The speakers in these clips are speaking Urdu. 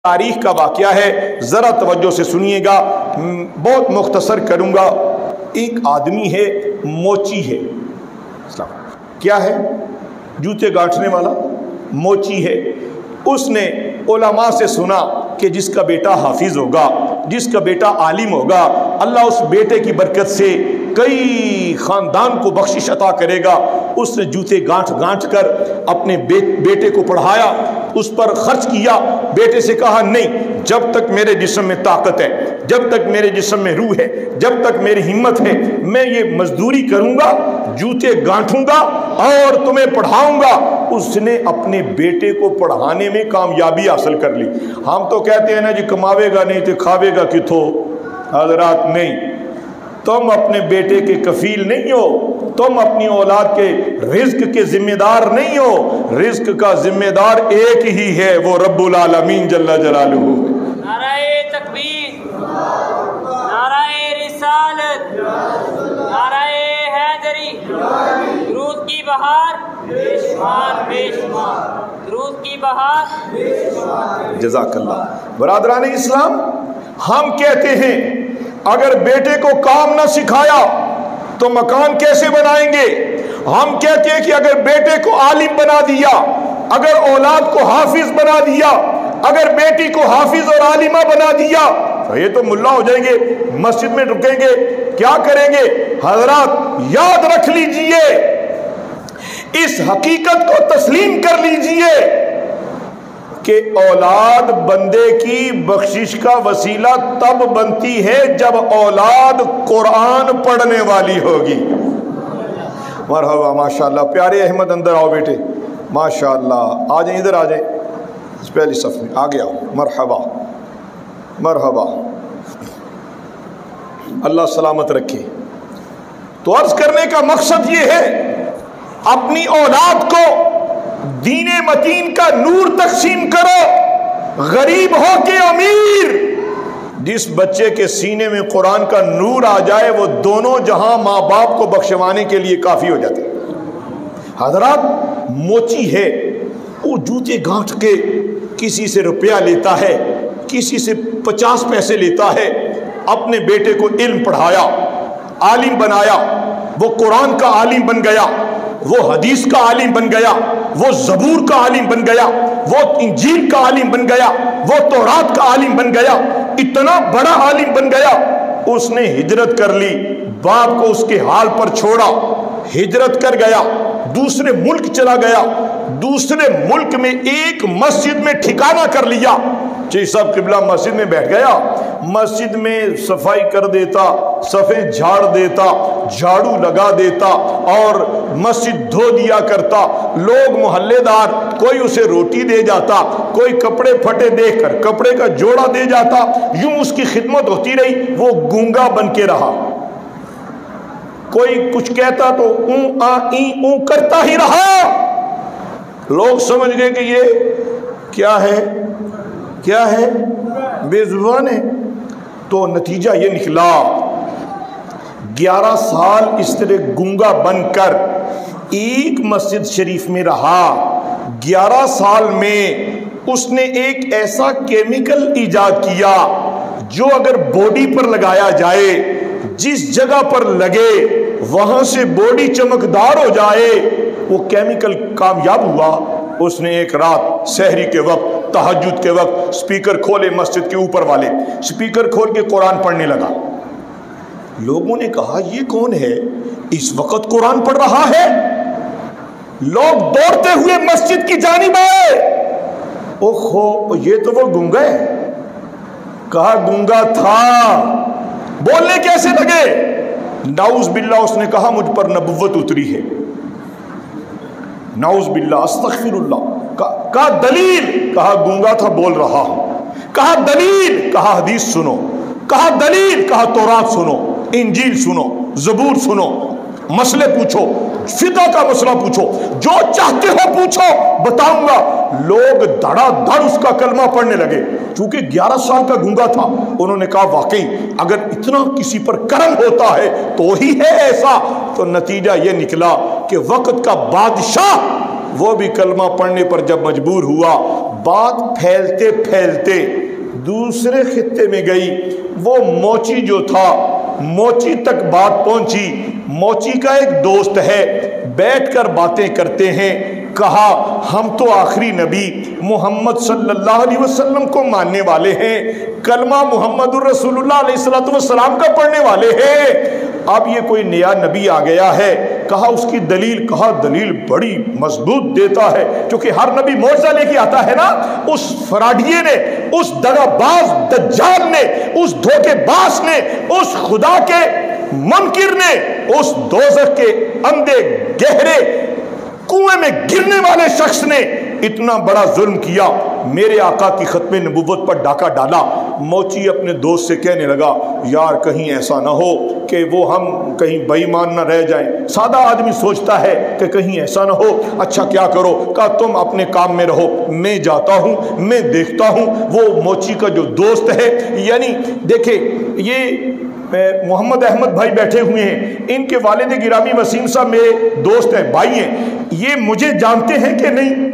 تاریخ کا واقعہ ہے، ذرا توجہ سے سنیے گا، بہت مختصر کروں گا۔ ایک آدمی ہے، موچی ہے، کیا ہے؟ جوتے گانٹھنے والا، موچی ہے۔ اس نے علماء سے سنا کہ جس کا بیٹا حافظ ہوگا، جس کا بیٹا عالم ہوگا، اللہ اس بیٹے کی برکت سے کئی خاندان کو بخشش عطا کرے گا۔ اس نے جوتے گانٹھ گانٹھ کر اپنے بیٹے کو پڑھایا، اس پر خرچ کیا۔ بیٹے سے کہا نہیں، جب تک میرے جسم میں طاقت ہے، جب تک میرے جسم میں روح ہے، جب تک میری ہمت ہے، میں یہ مزدوری کروں گا، جوتے گانٹھوں گا اور تمہیں پڑھاؤں گا۔ اس نے اپنے بیٹے کو پڑھانے میں کامیابی حاصل کر لی۔ ہم تو کہتے ہیں نا جی کماوے گا نہیں تو کھاوے گا کتھوں؟ حضرات نہیں، تم اپنے بیٹے کے کفیل نہیں ہو، تم اپنی اولاد کے رزق کے ذمہ دار نہیں ہو۔ رزق کا ذمہ دار ایک ہی ہے، وہ رب العالمین جل جلالہ ہے۔ نعرہ تکبیر، نعرہ رسالت، نعرہ حیدری، درود کی بہار بے شمار بے شمار، درود کی بہار۔ جزاک اللہ۔ برادران اسلام، ہم کہتے ہیں اگر بیٹے کو کام نہ سکھایا تو مکان کیسے بنائیں گے؟ ہم کہتے ہیں کہ اگر بیٹے کو عالم بنا دیا، اگر اولاد کو حافظ بنا دیا، اگر بیٹی کو حافظ اور عالمہ بنا دیا تو یہ تو ملا ہو جائیں گے، مسجد میں رکیں گے، کیا کریں گے؟ حضرات یاد رکھ لیجئے، اس حقیقت کو تسلیم کر لیجئے کہ اولاد بندے کی بخشش کا وسیلہ تب بنتی ہے جب اولاد قرآن پڑھنے والی ہوگی۔ مرحبا، ماشاءاللہ۔ پیارے احمد اندر آؤ بیٹے، ماشاءاللہ، آ جائیں، ادھر آ جائیں، اس پہلی صف میں آگے آؤ۔ مرحبا مرحبا، اللہ سلامت رکھے۔ تو عرض کرنے کا مقصد یہ ہے، اپنی اولاد کو دین متین کا نور تقسیم کرو، غریب ہو کے امیر۔ جس بچے کے سینے میں قرآن کا نور آ جائے وہ دونوں جہاں ماں باپ کو بخشوانے کے لیے کافی ہو جاتے۔ حضرات، موچی ہے، وہ جوتے گانٹھ کے کسی سے روپیہ لیتا ہے، کسی سے 50 پیسے لیتا ہے، اپنے بیٹے کو علم پڑھایا، عالم بنایا، وہ قرآن کا عالم بن گیا، وہ حدیث کا عالم بن گیا، وہ زبور کا عالم بن گیا، وہ انجیل کا عالم بن گیا، وہ تورات کا عالم بن گیا، اتنا بڑا عالم بن گیا۔ اس نے ہجرت کر لی، باپ کو اس کے حال پر چھوڑا، ہجرت کر گیا، دوسرے ملک چلا گیا، دوسرے ملک میں ایک مسجد میں ٹھکانہ کر لیا۔ چی صاحب قبلہ مسجد میں بیٹھ گیا، مسجد میں صفائی کر دیتا، صفیں جھاڑ دیتا، جھاڑو لگا دیتا اور مسجد دھو دیا کرتا۔ لوگ محلے دار کوئی اسے روٹی دے جاتا، کوئی کپڑے پھٹے دیکھ کر کپڑے کا جوڑا دے جاتا، یوں اس کی خدمت ہوتی رہی، وہ گونگا بن کے رہا۔ کوئی کچھ کہتا تو اون آ این اون کرتا ہی رہا۔ لوگ سمجھ گئے کہ یہ کیا ہے، کیا ہے، بے زبان ہے۔ تو نتیجہ یہ نکلا، 11 سال اس طرح گونگا بن کر ایک مسجد شریف میں رہا۔ 11 سال میں اس نے ایک ایسا کیمیکل ایجاد کیا جو اگر باڈی پر لگایا جائے، جس جگہ پر لگے وہاں سے باڈی چمکدار ہو جائے، وہ کیمیکل کامیاب ہوا۔ اس نے ایک رات سحری کے وقت، تہجد کے وقت سپیکر کھولے، مسجد کے اوپر والے سپیکر کھول کے قرآن پڑھنے لگا۔ لوگوں نے کہا یہ کون ہے، اس وقت قرآن پڑھ رہا ہے؟ لوگ دوڑتے ہوئے مسجد کی جانب آئے، اوہو یہ تو وہ گونگا ہے۔ کہا گونگا تھا، بولنے کیسے لگے؟ نعوذ باللہ، اس نے کہا مجھ پر نبوت اتری ہے، نعوذ باللہ، استغفر اللہ۔ کہا دلیل؟ کہا گونگا تھا بول رہا ہوں۔ کہا دلیل؟ کہا حدیث سنو۔ کہا دلیل؟ کہا تورات سنو، انجیل سنو، زبور سنو، مسئلے پوچھو، فقہ کا مسئلہ پوچھو، جو چاہتے ہو پوچھو، بتاؤں گا۔ لوگ دھڑا دھڑ اس کا کلمہ پڑھنے لگے۔ چونکہ 11 سال کا گونگا تھا، انہوں نے کہا واقعی اگر اتنا کسی پر کرم ہوتا ہے تو وہی ہے ایسا۔ تو نتیجہ یہ نکلا کہ وقت کا بادشاہ وہ بھی کلمہ پڑھنے پر جب مجبور ہوا، بات پھیلتے پھیلتے دوسرے خطے میں گئی. وہ موچی جو تھا موچی تک بات پہنچی. موچی کا ایک دوست ہے, بیٹھ کر باتیں کرتے ہیں. کہا ہم تو آخری نبی محمد صلی اللہ علیہ وسلم کو ماننے والے ہیں, کلمہ محمد الرسول اللہ علیہ السلام کا پڑھنے والے ہیں. اب یہ کوئی نیا نبی آ گیا ہے. کہا اس کی دلیل. کہا دلیل بڑی مضبوط دیتا ہے, کیونکہ ہر نبی معجزہ لے کے آتا ہے نا. اس فراڈیے نے, اس دغا باز دجال نے, اس دھوکے باز نے, اس خدا کے منکر نے, اس دوزخ کے اندھے گہرے کنویں میں گرنے والے شخص نے اتنا بڑا ظلم کیا, میرے آقا کی ختم نبوت پر ڈاکہ ڈالا. موچی اپنے دوست سے کہنے لگا یار کہیں ایسا نہ ہو کہ وہ ہم کہیں بے ایمان نہ رہ جائیں. سادہ آدمی سوچتا ہے کہ کہیں ایسا نہ ہو. اچھا کیا کرو؟ کہا تم اپنے کام میں رہو, میں جاتا ہوں, میں دیکھتا ہوں. وہ موچی کا جو دوست ہے, یعنی دیکھیں یہ محمد احمد بھائی بیٹھے ہوئے ہیں, ان کے والد گرامی وسیم صاحب میرے دوست ہیں, بھائی ہیں. یہ مجھے جانتے ہیں کہ نہیں,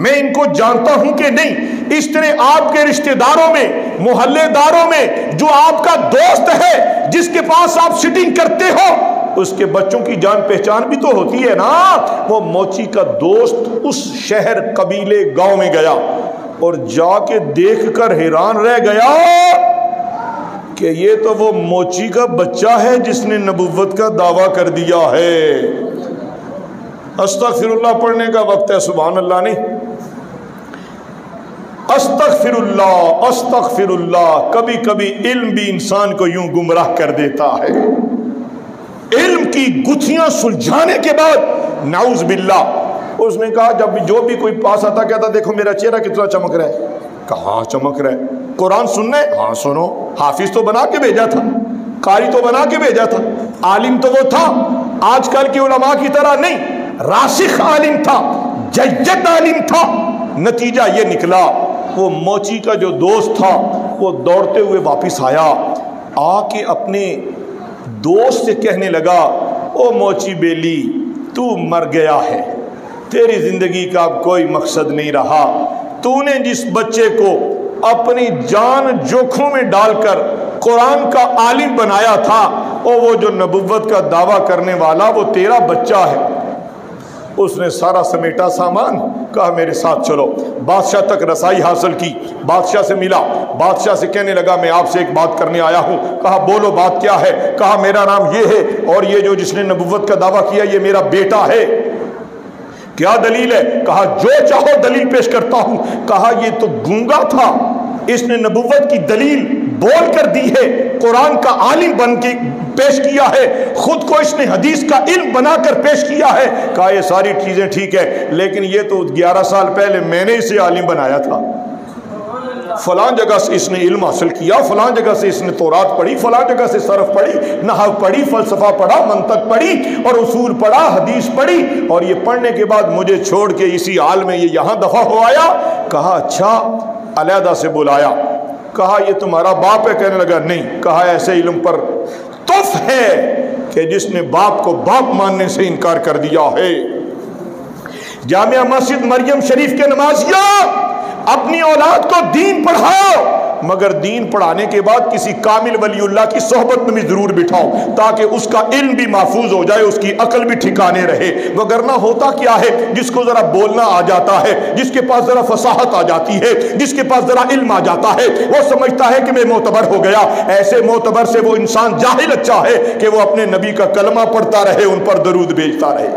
میں ان کو جانتا ہوں کہ نہیں. اس طرح آپ کے رشتہ داروں میں, محلے داروں میں جو آپ کا دوست ہے, جس کے پاس آپ سٹنگ کرتے ہو, اس کے بچوں کی جان پہچان بھی تو ہوتی ہے نا. وہ موچی کا دوست اس شہر قبیلے گاؤں میں گیا اور جا کے دیکھ کر حیران رہ گیا کہ یہ تو وہ موچی کا بچہ ہے جس نے نبوت کا دعویٰ کر دیا ہے. استغفر اللہ پڑھنے کا وقت ہے, سبحان اللہ نہیں, استغفر اللہ استغفر اللہ. کبھی کبھی علم بھی انسان کو یوں گمراہ کر دیتا ہے. علم کی گتھیاں سلجھانے کے بعد نعوذ باللہ. اس نے کہا جب جو بھی کوئی پاس آتا کہتا دیکھو میرا چہرہ کتنا چمک رہا ہے. کہاں چمک رہا ہے؟ قرآن سننا ہے؟ ہاں سنو. حافظ تو بنا کے بھیجا تھا, قاری تو بنا کے بھیجا تھا, عالم تو وہ تھا, آج کل کے علماء کی طرح نہیں, راسخ عالم تھا, جید عالم تھا. نتیجہ یہ نکلا وہ موچی کا جو دوست تھا وہ دوڑتے ہوئے واپس آیا, آ کے اپنے دوست سے کہنے لگا او موچی بیلی تو مر گیا ہے, تیری زندگی کا اب کوئی مقصد نہیں رہا. تو نے جس بچے کو اپنی جان جوکھوں میں ڈال کر قرآن کا عالم بنایا تھا, اور وہ جو نبوت کا دعویٰ کرنے والا وہ تیرا بچہ ہے. اس نے سارا سمیٹا سامان, کہا میرے ساتھ چلو. بادشاہ تک رسائی حاصل کی, بادشاہ سے ملا, بادشاہ سے کہنے لگا میں آپ سے ایک بات کرنے آیا ہوں. کہا بولو بات کیا ہے؟ کہا میرا نام یہ ہے اور یہ جو جس نے نبوت کا دعویٰ کیا یہ میرا بیٹا ہے. کیا دلیل ہے؟ کہا جو چاہو دلیل پیش کرتا ہوں. کہا یہ تو گونگا تھا, اس نے نبوت کی دلیل بول کر دی ہے, قرآن کا عالم بن کے پیش کیا ہے, خود کو اس نے حدیث کا علم بنا کر پیش کیا ہے. کہا یہ ساری چیزیں ٹھیک ہے, لیکن یہ تو 11 سال پہلے میں نے اسے عالم بنایا تھا. فلاں جگہ سے اس نے علم حاصل کیا, فلاں جگہ سے اس نے تورات پڑھی, فلاں جگہ سے صرف پڑھی, نحو پڑھی, فلسفہ پڑھا, منطق پڑھی اور اصول پڑھا, حدیث پڑھی, اور یہ پڑھنے کے بعد مجھے چھوڑ کے اسی حال میں یہ یہاں دفع ہو آیا. کہا اچھا, علیحدہ سے بلایا. کہا یہ تمہارا باپ ہے؟ کہنے لگا نہیں. کہا ایسے علم پر تف ہے کہ جس نے باپ کو باپ ماننے سے انکار کر دیا ہے. جامعہ مسجد مریم شریف کے نمازیوں, اپنی اولاد کو دین پڑھاؤ, مگر دین پڑھانے کے بعد کسی کامل ولی اللہ کی صحبت میں بھی ضرور بٹھاؤ تاکہ اس کا علم بھی محفوظ ہو جائے, اس کی عقل بھی ٹھکانے رہے. وگرنہ ہوتا کیا ہے, جس کو ذرا بولنا آ جاتا ہے, جس کے پاس ذرا فصاحت آ جاتی ہے, جس کے پاس ذرا علم آ جاتا ہے, وہ سمجھتا ہے کہ میں معتبر ہو گیا. ایسے معتبر سے وہ انسان جاہل اچھا ہے کہ وہ اپنے نبی کا کلمہ پڑھتا رہے, ان پر درود بھیجتا رہے.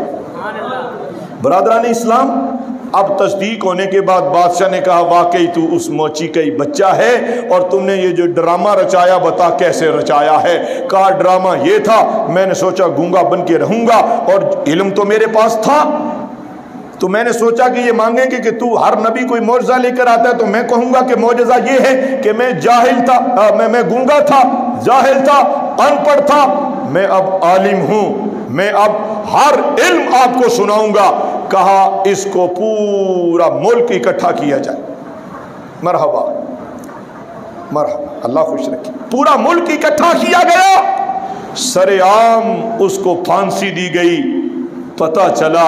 برادران اسلام, اب تصدیق ہونے کے بعد بادشاہ نے کہا واقعی تو اس موچی کا ہی بچہ ہے, اور تم نے یہ جو ڈرامہ رچایا بتا کیسے رچایا ہے؟ کہا ڈرامہ یہ تھا, میں نے سوچا گونگا بن کے رہوں گا اور علم تو میرے پاس تھا, تو میں نے سوچا کہ یہ مانگیں گے کہ تو ہر نبی کوئی معجزہ لے کر آتا ہے, تو میں کہوں گا کہ معجزہ یہ ہے کہ میں جاہل تھا, میں گونگا تھا, جاہل تھا, ان پڑھ تھا, میں اب عالم ہوں, میں اب ہر علم آپ کو سناؤں گا. کہا اس کو پورا ملک اکٹھا کیا جائے. مرحبا مرحبا, اللہ خوش رکھے. پورا ملک اکٹھا کیا گیا, سر عام اس کو پھانسی دی گئی. پتہ چلا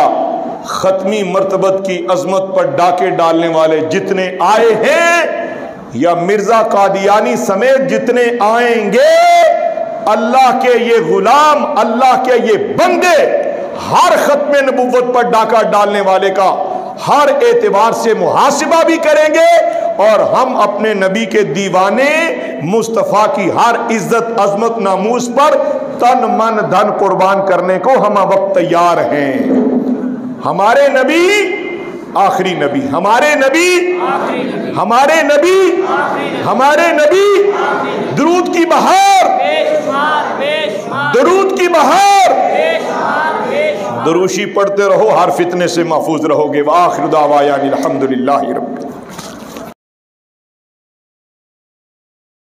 ختمی مرتبت کی عظمت پر ڈاکے ڈالنے والے جتنے آئے ہیں یا مرزا قادیانی سمیت جتنے آئیں گے، اللہ کے یہ غلام، اللہ کے یہ بندے ہر ختم نبوت پر ڈاکہ ڈالنے والے کا ہر اعتبار سے محاسبہ بھی کریں گے، اور ہم اپنے نبی کے دیوانے مصطفیٰ کی ہر عزت عظمت ناموس پر تن من دھن قربان کرنے کو ہم وقت تیار ہیں۔ ہمارے نبی آخری نبی، ہمارے نبی ہمارے نبی ہمارے نبی درود کی بہار، درود کی بہار، دروشی پڑھتے رہو، ہر فتنے سے محفوظ رہو گے۔ وآخر دعوانا الحمدللہ رب